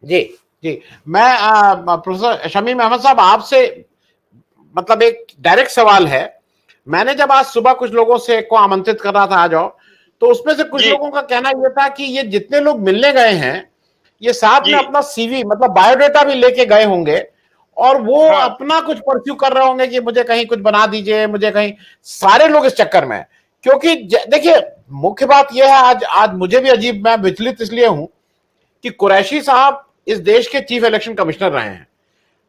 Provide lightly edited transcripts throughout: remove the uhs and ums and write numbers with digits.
जी, जी। मैं प्रोफेसर शमीम अहमद साहब आपसे मतलब एक डायरेक्ट सवाल है। मैंने जब आज सुबह कुछ लोगों से को आमंत्रित कर रहा था आ जाओ, तो उसमें से कुछ जी लोगों का कहना ये था कि ये जितने लोग मिलने गए हैं, ये साथ जी में अपना सीवी मतलब बायोडाटा भी लेके गए होंगे और वो हाँ अपना कुछ परस्यू कर रहे होंगे कि मुझे कहीं कुछ बना दीजिए, मुझे कहीं सारे लोग इस चक्कर में हैं। क्योंकि देखिए मुख्य बात यह है आज आज मुझे भी अजीब मैं विचलित इसलिए हूं कि कुरैशी साहब इस देश के चीफ इलेक्शन कमिश्नर रहे हैं।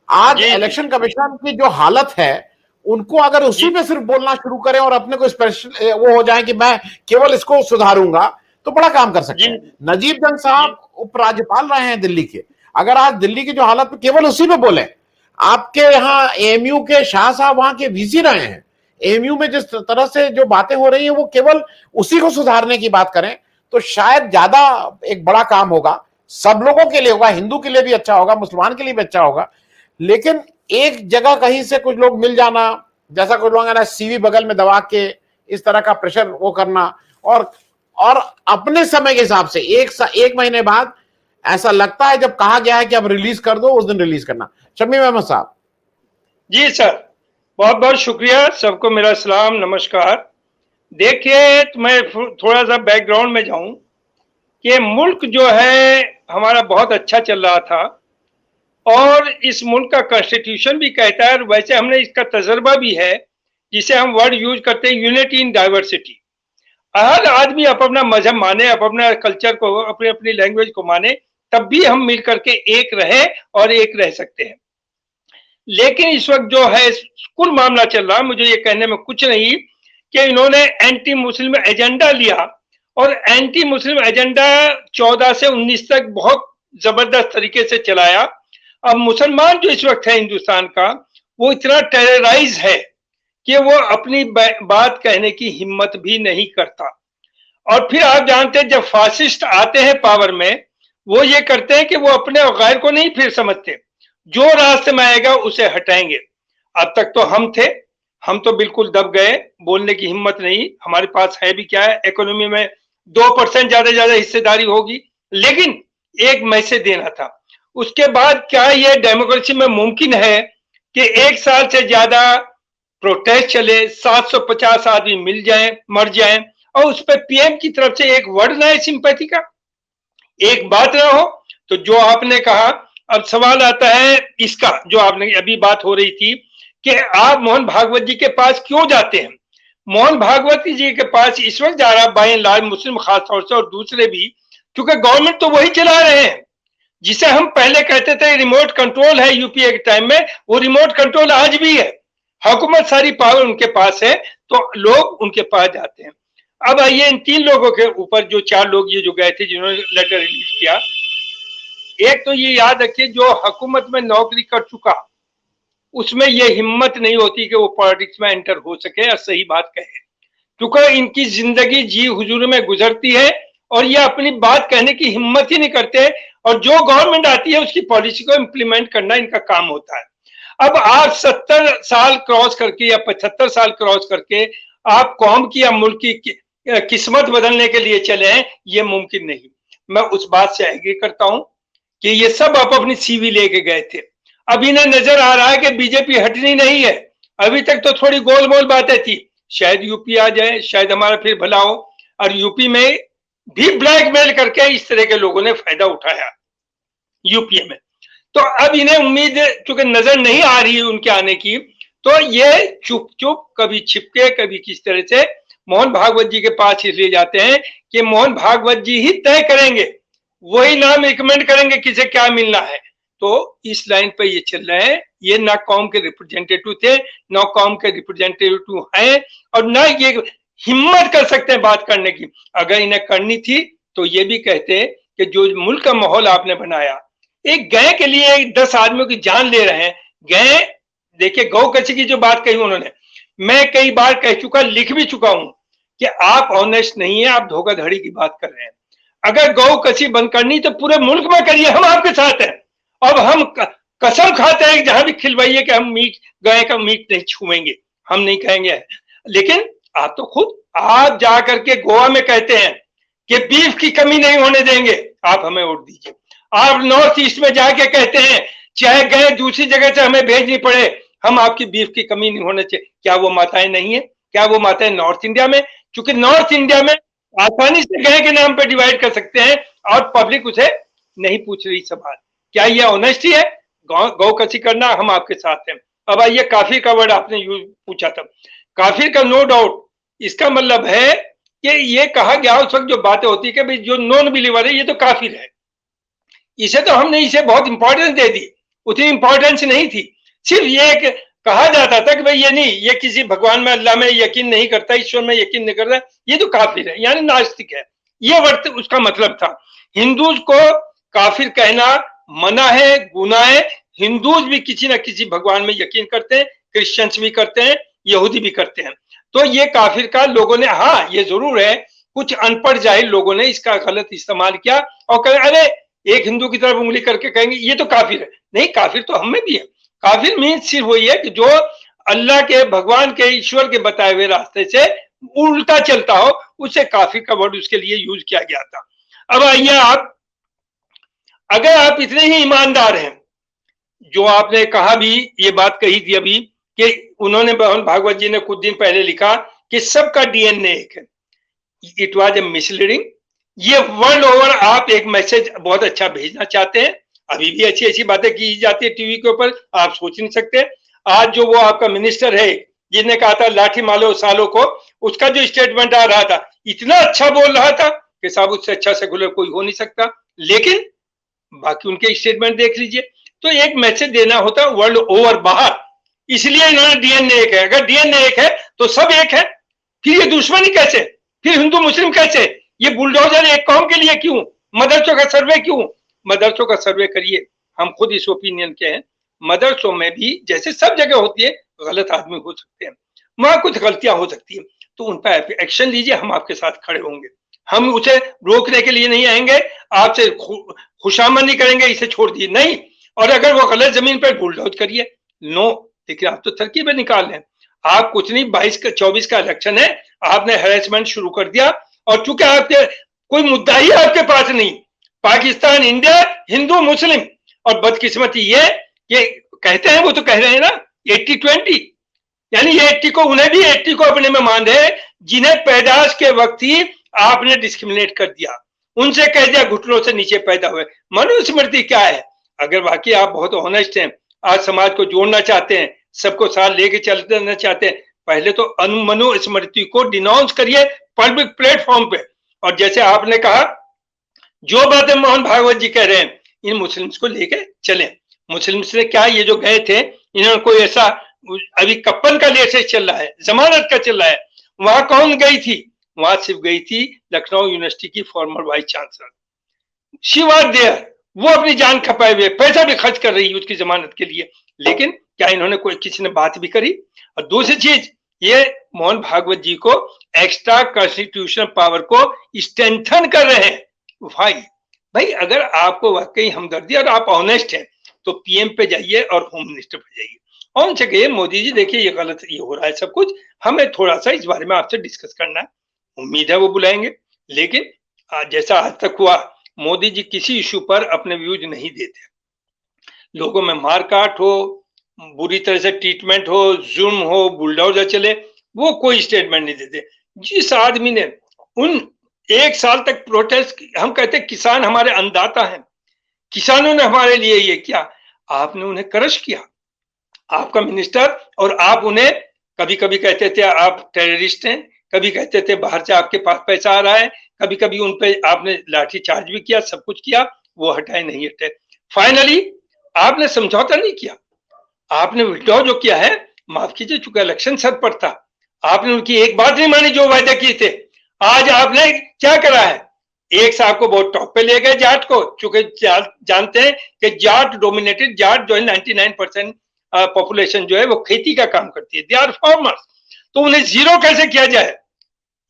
आज जी जी इलेक्शन कमीशन की जो हालत है उनको अगर उसी जी पे सिर्फ बोलना शुरू करें और अपने को स्पेशल वो हो जाए कि मैं केवल इसको सुधारूंगा तो बड़ा काम कर जी सकते हैं। नजीब जंग जी साहब उपराज्यपाल रहे हैं दिल्ली के। अगर आज दिल्ली की जो हालत केवल उसी पे बोले, आपके यहाँ एएमयू के शाह साहब वहां के वीसी रहे हैं, एएमयू में जिस तरह से जो बातें हो रही हैं वो केवल उसी को सुधारने की बात करें तो शायद ज्यादा एक बड़ा काम होगा। सब लोगों के लिए होगा, हिंदू के लिए भी अच्छा होगा, मुसलमान के लिए भी अच्छा होगा। लेकिन एक जगह कहीं से कुछ लोग मिल जाना, जैसा कुछ लोग ना सीवी बगल में दबा के इस तरह का प्रेशर वो करना और अपने समय के हिसाब से एक महीने बाद ऐसा लगता है जब कहा गया है कि अब रिलीज कर दो उस दिन रिलीज करना। शमीम अहमद साहब। जी सर, बहुत बहुत शुक्रिया। सबको मेरा सलाम नमस्कार। देखिए तो मैं थोड़ा सा बैकग्राउंड में जाऊं कि मुल्क जो है हमारा बहुत अच्छा चल रहा था और इस मुल्क का कॉन्स्टिट्यूशन भी कहता है, और वैसे हमने इसका तजर्बा भी है जिसे हम वर्ड यूज करते हैं यूनिटी इन डाइवर्सिटी। हर आदमी अपना मजहब माने, अपना कल्चर को, अपनी अपनी लैंग्वेज को माने, तब भी हम मिल करके एक रहे और एक रह सकते हैं। लेकिन इस वक्त जो है कुल मामला चल रहा है, मुझे ये कहने में कुछ नहीं कि इन्होंने एंटी मुस्लिम एजेंडा लिया और एंटी मुस्लिम एजेंडा 14 से 19 तक बहुत जबरदस्त तरीके से चलाया। अब मुसलमान जो इस वक्त है हिंदुस्तान का, वो इतना टेरराइज है कि वो अपनी बात कहने की हिम्मत भी नहीं करता। और फिर आप जानते हैं जब फासिस्ट आते हैं पावर में, वो ये करते हैं कि वो अपने और गैर को नहीं फिर समझते, जो रास्ते में आएगा उसे हटाएंगे। अब तक तो हम थे, हम तो बिल्कुल दब गए, बोलने की हिम्मत नहीं। हमारे पास है भी क्या है, इकोनॉमी में 2% ज्यादा हिस्सेदारी होगी, लेकिन एक मैसेज देना था। उसके बाद क्या ये डेमोक्रेसी में मुमकिन है कि एक साल से ज्यादा प्रोटेस्ट चले, 750 आदमी मिल जाएं, मर जाएं, और उस पर पीएम की तरफ से एक वर्ड ना है सिंपैथी का, एक बात ना हो। तो जो आपने कहा, अब सवाल आता है इसका, जो आपने अभी बात हो रही थी कि आप मोहन भागवत जी के पास क्यों जाते हैं। मोहन भागवत जी के पास इस वक्त जा रहा बाय एंड लार्ज मुस्लिम खासतौर से, और दूसरे भी, क्योंकि गवर्नमेंट तो वही चला रहे हैं जिसे हम पहले कहते थे रिमोट कंट्रोल है यूपीए के टाइम में, वो रिमोट कंट्रोल आज भी है। हुकूमत सारी पावर उनके पास है, तो लोग उनके पास जाते हैं। अब आइए इन 3 लोगों के ऊपर, जो 4 लोग ये जो गए थे जिन्होंने लेटर रिलीज किया, एक तो ये याद रखिए जो हुकूमत में नौकरी कर चुका, उसमें ये हिम्मत नहीं होती कि वो पॉलिटिक्स में एंटर हो सके और सही बात कहे, क्योंकि इनकी जिंदगी जी हुजूर में गुजरती है और ये अपनी बात कहने की हिम्मत ही नहीं करते, और जो गवर्नमेंट आती है उसकी पॉलिसी को इंप्लीमेंट करना इनका काम होता है। अब आप 70 साल क्रॉस करके या 75 साल क्रॉस करके आप कौम की या मुल्क की किस्मत बदलने के लिए चले हैं, ये मुमकिन नहीं। मैं उस बात से एग्री करता हूं कि ये सब आप अपनी सीवी लेके गए थे। अब इन्हें नजर आ रहा है कि बीजेपी हटनी नहीं है। अभी तक तो थोड़ी गोल मोल बातें थी, शायद यूपी आ जाए, शायद हमारा फिर भला हो, और यूपी में भी ब्लैकमेल करके इस तरह के लोगों ने फायदा उठाया यूपीए में। तो अब इन्हें उम्मीद चूंकि नजर नहीं आ रही है उनके आने की, तो ये चुप चुप कभी छिपके कभी किस तरह से मोहन भागवत जी के पास इसलिए जाते हैं कि मोहन भागवत जी ही तय करेंगे, वही नाम रिकमेंड करेंगे किसे क्या मिलना है। तो इस लाइन पे ये चल रहे हैं। ये ना कौम के रिप्रेजेंटेटिव थे, ना कौम के रिप्रेजेंटेटिव हैं, और ना ये हिम्मत कर सकते हैं बात करने की। अगर इन्हें करनी थी तो ये भी कहते कि जो मुल्क का माहौल आपने बनाया, एक गाय के लिए 10 आदमियों की जान ले रहे हैं। गाय, देखिए गौ कची की जो बात कही उन्होंने, मैं कई बार कह चुका, लिख भी चुका हूं कि आप ऑनेस्ट नहीं है, आप धोखाधड़ी की बात कर रहे हैं। अगर गौ कची बंद करनी तो पूरे मुल्क में करिए, हम आपके साथ हैं। अब हम कसम खाते हैं जहां भी खिलवाइए कि हम गाय का मीट नहीं छुएंगे, हम नहीं कहेंगे। लेकिन आप तो खुद आप जाकर के गोवा में कहते हैं कि बीफ की कमी नहीं होने देंगे, आप हमें वोट दीजिए। आप नॉर्थ ईस्ट में जाके कहते हैं चाहे गए दूसरी जगह से हमें भेजनी पड़े, हम आपकी बीफ की कमी नहीं होने चाहिए। क्या वो माताएं नहीं है? क्या वो माताएं नॉर्थ इंडिया में, क्योंकि नॉर्थ इंडिया में आसानी से गए के नाम पे डिवाइड कर सकते हैं और पब्लिक उसे नहीं पूछ रही सवाल। क्या ये ऑनेस्टी है? गौ कसी करना, हम आपके साथ हैं। अब आइए काफिर का वर्ड आपने यूज पूछा था। काफिर का नो डाउट इसका मतलब है कि ये कहा गया उस वक्त जो बातें होती है कि भाई जो नॉन बिलीवर है ये तो काफिर है, इसे तो हमने इसे बहुत इंपॉर्टेंस दे दी, उतनी इंपॉर्टेंस नहीं थी। सिर्फ ये कहा जाता था कि भाई ये नहीं, ये किसी भगवान में अल्लाह में यकीन नहीं करता, ईश्वर में यकीन नहीं करता, ये तो काफिर है यानी नास्तिक है, ये वर्ड उसका मतलब था। हिंदूज को काफिर कहना मना है, गुनाह है। हिंदूज भी किसी ना किसी भगवान में यकीन करते हैं, क्रिश्चियंस भी करते हैं, यहूदी भी करते हैं। तो ये काफिर का लोगों ने, हाँ ये जरूर है कुछ अनपढ़ जाहिल लोगों ने इसका गलत इस्तेमाल किया और कहे अरे एक हिंदू की तरफ उंगली करके कहेंगे ये तो काफिर है। नहीं, काफिर तो हम में भी है। काफिर मीन्स सिर्फ वही है कि जो अल्लाह के, भगवान के, ईश्वर के बताए हुए रास्ते से उल्टा चलता हो, उसे काफिर का वर्ड उसके लिए यूज किया गया था। अब आइए आप, अगर आप इतने ही ईमानदार हैं, जो आपने कहा भी, ये बात कही थी अभी कि उन्होंने, भागवत जी ने कुछ दिन पहले लिखा कि सबका डीएनए एक है, इट वाज ए मिसलीडिंग। ये वर्ल्ड ओवर आप एक मैसेज बहुत अच्छा भेजना चाहते हैं, अभी भी अच्छी अच्छी बातें की जाती है टीवी के ऊपर, आप सोच नहीं सकते। आज जो वो आपका मिनिस्टर है जिसने कहा था लाठी मारो सालों को, उसका जो स्टेटमेंट आ रहा था इतना अच्छा बोल रहा था कि साहब उससे अच्छा सेकुलर कोई हो नहीं सकता, लेकिन बाकी उनके स्टेटमेंट देख लीजिए। तो एक मैसेज देना होता है वर्ल्ड ओवर बाहर, इसलिए इन्होंने डीएनए एक है। अगर डीएनए एक है तो सब एक है, फिर ये दुश्मनी कैसे, फिर हिंदू मुस्लिम कैसे, ये बुलडोजर एक कौम के लिए क्यों, मदरसों का सर्वे क्यों? मदरसों का सर्वे करिए, हम खुद इस ओपिनियन के हैं। मदरसों में भी जैसे सब जगह होती है गलत आदमी हो सकते हैं, वहां कुछ गलतियां हो सकती है, तो उन पर एक्शन लीजिए, हम आपके साथ खड़े होंगे। हम उसे रोकने के लिए नहीं आएंगे, आपसे खुशामद करेंगे इसे छोड़ दिए नहीं, और अगर वो गलत जमीन पर बुलडोज करिए, नो। देखिए आप तो तरकीबें निकाल रहे हैं, आप कुछ नहीं, 22-24 का इलेक्शन है, आपने हैरेसमेंट शुरू कर दिया, और चूंकि आपके कोई मुद्दा ही आपके पास नहीं, पाकिस्तान, इंडिया, हिंदू मुस्लिम, और बदकिस्मती ये कि कहते हैं, वो तो कह रहे हैं ना 80-20, यानी ये 80 को, उन्हें भी 80 को अपने में मान रहे जिन्हें पैदाश के वक्त ही आपने डिस्क्रिमिनेट कर दिया, उनसे कह दिया घुटनों से नीचे पैदा हुए। मनुस्मृति क्या है? अगर वाकई आप बहुत ऑनेस्ट हैं, आज समाज को जोड़ना चाहते हैं, सबको साथ लेके चलना चाहते हैं, पहले तो मनुस्मृति को डिनाउंस करिए पब्लिक प्लेटफॉर्म पे। और जैसे आपने कहा, जो बातें मोहन भागवत जी कह रहे हैं, इन मुस्लिम्स को लेके चले। मुस्लिम्स ने क्या, ये जो गए थे, इन्होंने कोई ऐसा, अभी कप्पन का लेसे चल रहा है, जमानत का चल रहा है, वहां कौन गई थी? वहां सिर्फ गई थी लखनऊ यूनिवर्सिटी की former vice chancellor, she was there, वो अपनी जान खपाए हुए, पैसा भी खर्च कर रही है उसकी जमानत के लिए, लेकिन क्या इन्होंने कोई, किसी ने बात भी करी? और दूसरी चीज, ये मोहन भागवत जी को एक्स्ट्रा कॉन्स्टिट्यूशनल पावर को स्ट्रेंथन कर रहे हैं। भाई अगर आपको वाकई हमदर्दी और आप ऑनेस्ट हैं, तो पीएम पे जाइए और होम मिनिस्टर पे जाइए, और उनसे कहिए मोदी जी देखिए ये गलत, ये हो रहा है सब कुछ, हमें थोड़ा सा इस बारे में आपसे डिस्कस करना है। उम्मीद है वो बुलाएंगे, लेकिन जैसा आज तक हुआ, मोदी जी किसी इशू पर अपने व्यूज नहीं देते। लोगों में मारकाट हो, बुरी तरह से ट्रीटमेंट हो, जुल्म हो, बुलडोजर चले, वो कोई स्टेटमेंट नहीं देते। जिस आदमी ने उन 1 साल तक प्रोटेस्ट, हम कहते हैं किसान हमारे अन्नदाता हैं, किसानों ने हमारे लिए ये किया, आपने उन्हें क्रश किया, आपका मिनिस्टर, और आप उन्हें कभी कभी कहते थे आप टेररिस्ट हैं, कभी कहते थे बाहर से आपके पास पैसा आ रहा है, कभी कभी उन पे आपने लाठी चार्ज भी किया, सब कुछ किया, वो हटाए नहीं हटे। फाइनली आपने समझौता नहीं किया, आपने विड्रॉ जो किया है, माफ कीजिए चूंकि इलेक्शन सर पर था, आपने उनकी एक बात नहीं मानी जो वायदा किए थे। आज आपने क्या करा है? एक साहब को बहुत टॉप पे ले गए, जाट को, चूंकि जानते हैं कि जाट डोमिनेटेड, जाट जो है 99% पॉपुलेशन जो है वो खेती का काम करती है, दे आर फार्मर्स, तो उन्हें जीरो कैसे किया जाए?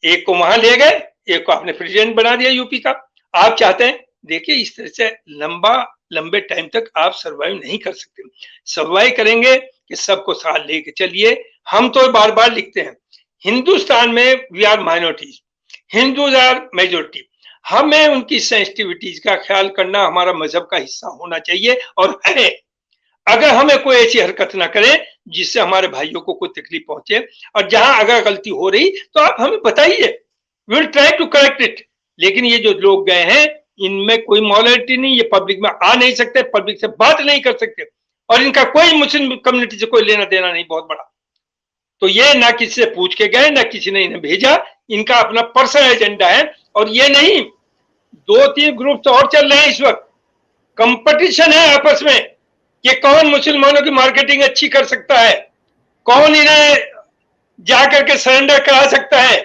एक को वहां ले गए, एक को आपने प्रेसिडेंट बना दिया यूपी का। आप चाहते हैं, देखिए इस तरह से लंबे टाइम तक आप सर्वाइव नहीं कर सकते। सर्वाइव करेंगे कि सबको साथ लेके चलिए। हम तो बार बार लिखते हैं हिंदुस्तान में we are minorities, Hindus are majority. हमें उनकी सेंसिटिविटीज का ख्याल करना हमारा मजहब का हिस्सा होना चाहिए और है। अगर हमें कोई ऐसी हरकत ना करे जिससे हमारे भाइयों को कोई तकलीफ पहुंचे, और जहां अगर गलती हो रही तो आप हमें बताइए, will try to correct it. लेकिन ये जो लोग गए हैं इनमें कोई मॉरलिटी नहीं, ये पब्लिक में आ नहीं सकते, पब्लिक से बात नहीं कर सकते, और इनका कोई मुस्लिम कम्युनिटी से कोई लेना देना नहीं बहुत बड़ा। तो ये ना किसी से पूछ के गए, ना किसी ने इन्हें भेजा, इनका अपना पर्सनल एजेंडा है। और ये नहीं, 2-3 ग्रुप और चल रहे हैं इस वक्त, कंपटीशन है आपस में कि कौन मुसलमानों की मार्केटिंग अच्छी कर सकता है, कौन इन्हें जाकर के सरेंडर करा सकता है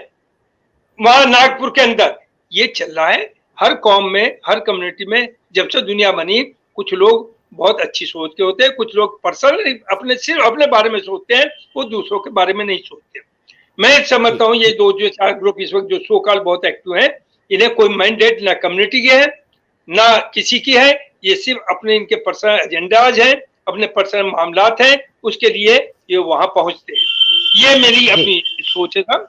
वहां नागपुर के अंदर। ये चल रहा है हर कौम में, हर कम्युनिटी में। जब से दुनिया बनी, कुछ लोग बहुत अच्छी सोच के होते हैं, कुछ लोग पर्सनल अपने सिर्फ अपने बारे में सोचते हैं, वो दूसरों के बारे में नहीं सोचते। मैं समझता हूँ ये 2-4 ग्रुप इस वक्त जो सो कॉल बहुत एक्टिव हैं, इन्हें कोई मैंडेट ना कम्युनिटी की है ना किसी की है, ये सिर्फ अपने इनके पर्सनल एजेंडाज हैं, अपने पर्सनल मामलात हैं, उसके लिए ये वहां पहुंचते हैं। ये मेरी अपनी सोच है साहब।